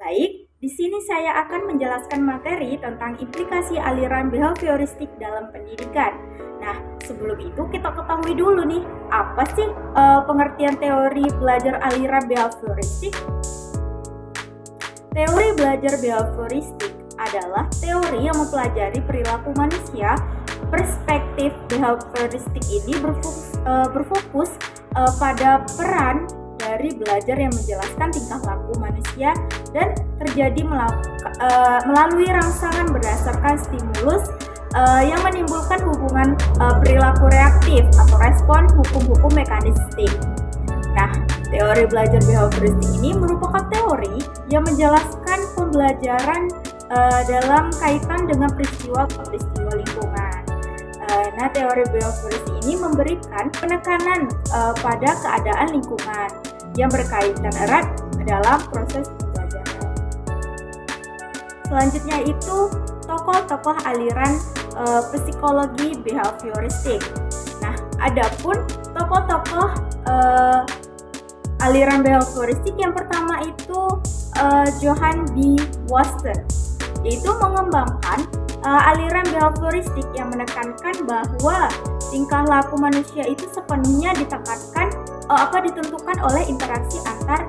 Baik, di sini saya akan menjelaskan materi tentang implikasi aliran behavioristik dalam pendidikan. Nah, sebelum itu kita ketahui dulu nih, apa sih pengertian teori belajar aliran behavioristik? Teori belajar behavioristik adalah teori yang mempelajari perilaku manusia. Perspektif behavioristik ini berfokus pada peran dari belajar yang menjelaskan tingkah laku manusia dan terjadi melalui rangsangan berdasarkan stimulus yang menimbulkan hubungan perilaku reaktif atau respon hukum-hukum mekanistik. Nah, teori belajar behavioristik ini merupakan teori yang menjelaskan pembelajaran dalam kaitan dengan peristiwa-peristiwa lingkungan. Nah, teori behavioristik ini memberikan penekanan pada keadaan lingkungan yang berkaitan erat dalam proses pembelajaran. Selanjutnya itu tokoh-tokoh aliran psikologi behavioristik. Nah, adapun tokoh-tokoh aliran behavioristik yang pertama itu Johann B. Wasser, yaitu mengembangkan aliran behavioristik yang menekankan bahwa tingkah laku manusia itu sepenuhnya ditentukan oleh interaksi antar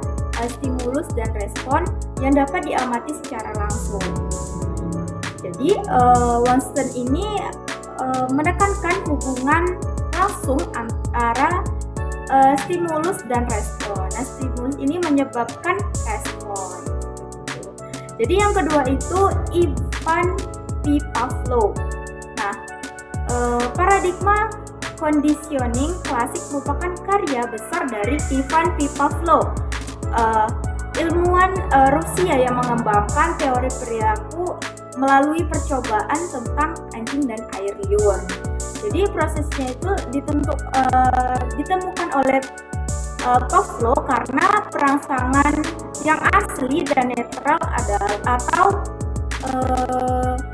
stimulus dan respon yang dapat diamati secara langsung. Jadi Wasser ini menekankan hubungan langsung antara stimulus dan respon. Nah, stimulus ini menyebabkan respon. Jadi yang kedua itu Ivan P. Pavlov. Nah, paradigma conditioning klasik merupakan karya besar dari Ivan P. Pavlov, ilmuwan Rusia yang mengembangkan teori perilaku melalui percobaan tentang anjing dan air liur. Jadi prosesnya itu ditemukan oleh Pavlov karena perangsangan yang asli dan netral atau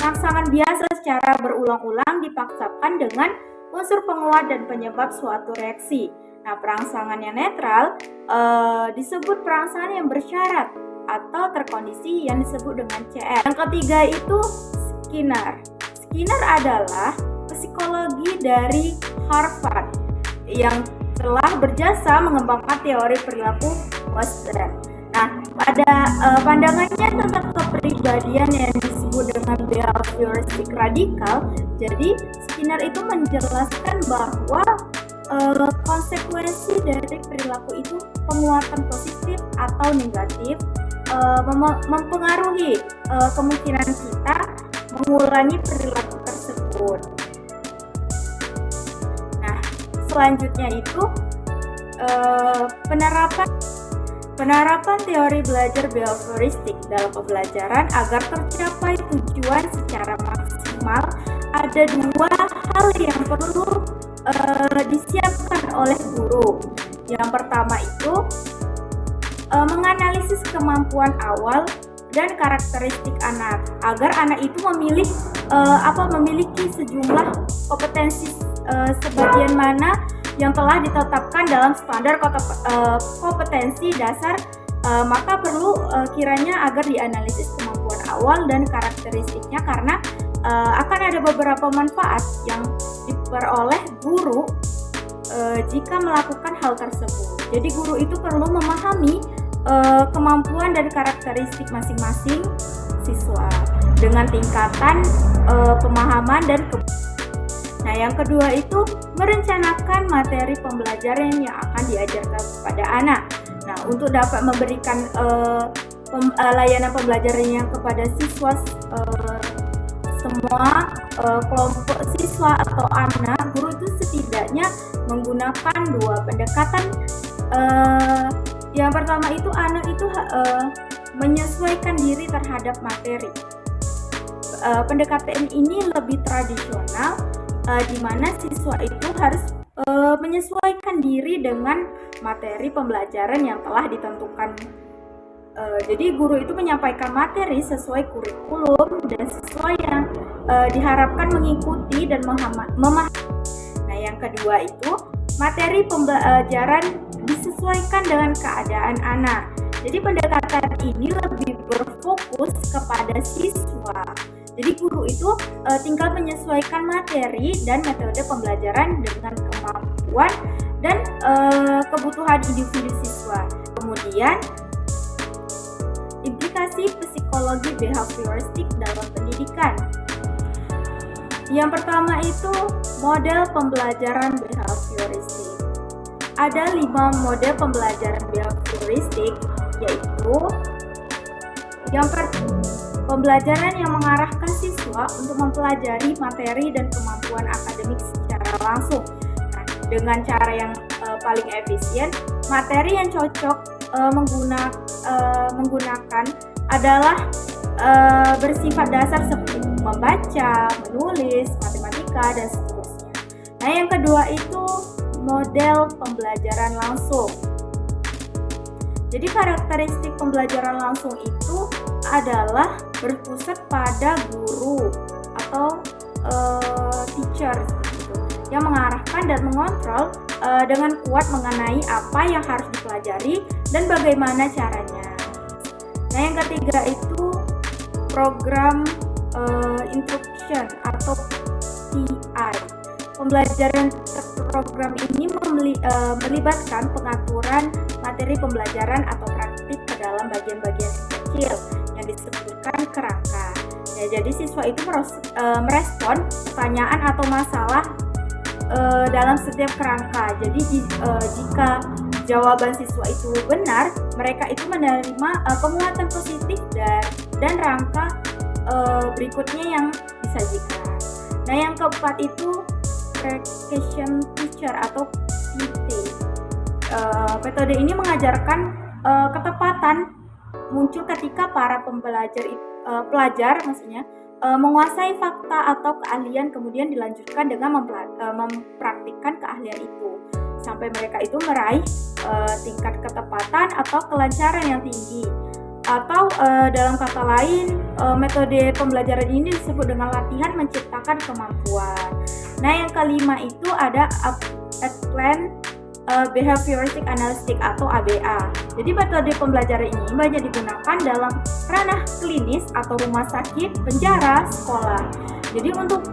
rangsangan biasa secara berulang-ulang dipaksakan dengan unsur penguat dan penyebab suatu reaksi. Nah, perangsangan yang netral disebut perangsangan yang bersyarat atau terkondisi yang disebut dengan CR. Yang ketiga itu Skinner. Skinner adalah psikologi dari Harvard yang telah berjasa mengembangkan teori perilaku Wasser. Nah, pada pandangannya tentang kepribadian yang disebut dengan behavioristik radikal, jadi Skinner itu menjelaskan bahwa konsekuensi dari perilaku itu penguatan positif atau negatif mempengaruhi kemungkinan kita mengulangi perilaku tersebut. Nah, selanjutnya itu penerapan teori belajar behavioristik dalam pembelajaran agar tercapai tujuan secara maksimal. Ada dua hal yang perlu disiapkan oleh guru. Yang pertama itu menganalisis kemampuan awal dan karakteristik anak agar anak itu memiliki sejumlah kompetensi sebagian mana yang telah ditetapkan dalam standar kompetensi dasar, maka perlu kiranya agar dianalisis kemampuan awal dan karakteristiknya karena akan ada beberapa manfaat yang diperoleh guru jika melakukan hal tersebut. Jadi guru itu perlu memahami kemampuan dan karakteristik masing-masing siswa dengan tingkatan pemahaman dan Nah, yang kedua itu merencanakan materi pembelajaran yang akan diajarkan kepada anak. Nah, untuk dapat memberikan layanan pembelajarannya kepada siswa semua kelompok siswa atau anak, guru itu setidaknya menggunakan dua pendekatan. Yang pertama itu anak itu menyesuaikan diri terhadap materi. Pendekatan ini lebih tradisional, di mana siswa itu harus menyesuaikan diri dengan materi pembelajaran yang telah ditentukan. Jadi guru itu menyampaikan materi sesuai kurikulum dan siswa yang diharapkan mengikuti dan memahami. Nah, yang kedua itu materi pembelajaran disesuaikan dengan keadaan anak. Jadi pendekatan ini lebih berfokus kepada siswa. Jadi guru itu tinggal menyesuaikan materi dan metode pembelajaran dengan kemampuan dan kebutuhan individu siswa. Kemudian implikasi psikologi behavioristik dalam pendidikan. Yang pertama itu model pembelajaran behavioristik. Ada 5 model pembelajaran behavioristik, yaitu yang pembelajaran yang mengarahkan siswa untuk mempelajari materi dan kemampuan akademik secara langsung. Nah, dengan cara yang paling efisien, materi yang cocok menggunakan adalah bersifat dasar seperti membaca, menulis, matematika, dan seterusnya. Nah, yang kedua itu model pembelajaran langsung. Jadi karakteristik pembelajaran langsung itu adalah berpusat pada guru atau teacher gitu, yang mengarahkan dan mengontrol dengan kuat mengenai apa yang harus dipelajari dan bagaimana caranya. Nah, yang ketiga itu program instruction atau PI. Pembelajaran program ini melibatkan pengaturan materi pembelajaran atau praktik ke dalam bagian-bagian kecil yang disebutkan kerangka. Ya, jadi siswa itu merespon pertanyaan atau masalah dalam setiap kerangka. Jadi jika jawaban siswa itu benar, mereka itu menerima penguatan positif dan rangka berikutnya yang disajikan. Nah, yang keempat itu precision teacher atau PT. Metode ini mengajarkan ketepatan muncul ketika para pelajar maksudnya menguasai fakta atau keahlian, kemudian dilanjutkan dengan mempraktikkan keahlian itu sampai mereka itu meraih tingkat ketepatan atau kelancaran yang tinggi. Atau dalam kata lain, metode pembelajaran ini disebut dengan latihan menciptakan kemampuan. Nah, yang kelima itu ada Applied Behavioristic Analysis atau ABA. Jadi metode pembelajaran ini banyak digunakan dalam ranah klinis atau rumah sakit, penjara, sekolah. Jadi untuk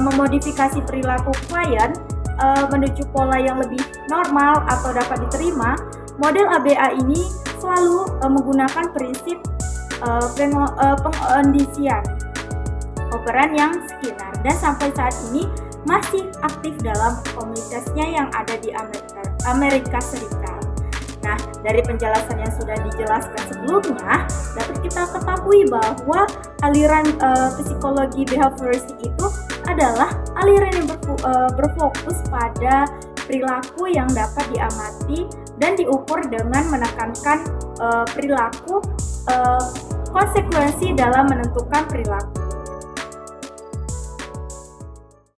memodifikasi perilaku klien menuju pola yang lebih normal atau dapat diterima, model ABA ini selalu menggunakan prinsip pengkondisian operan yang Skinner dan sampai saat ini masih aktif dalam komunitasnya yang ada di Amerika Serikat. Nah, dari penjelasan yang sudah dijelaskan sebelumnya, dapat kita ketahui bahwa aliran psikologi behavioristik itu adalah aliran yang berfokus pada perilaku yang dapat diamati dan diukur dengan menekankan perilaku konsekuensi dalam menentukan perilaku.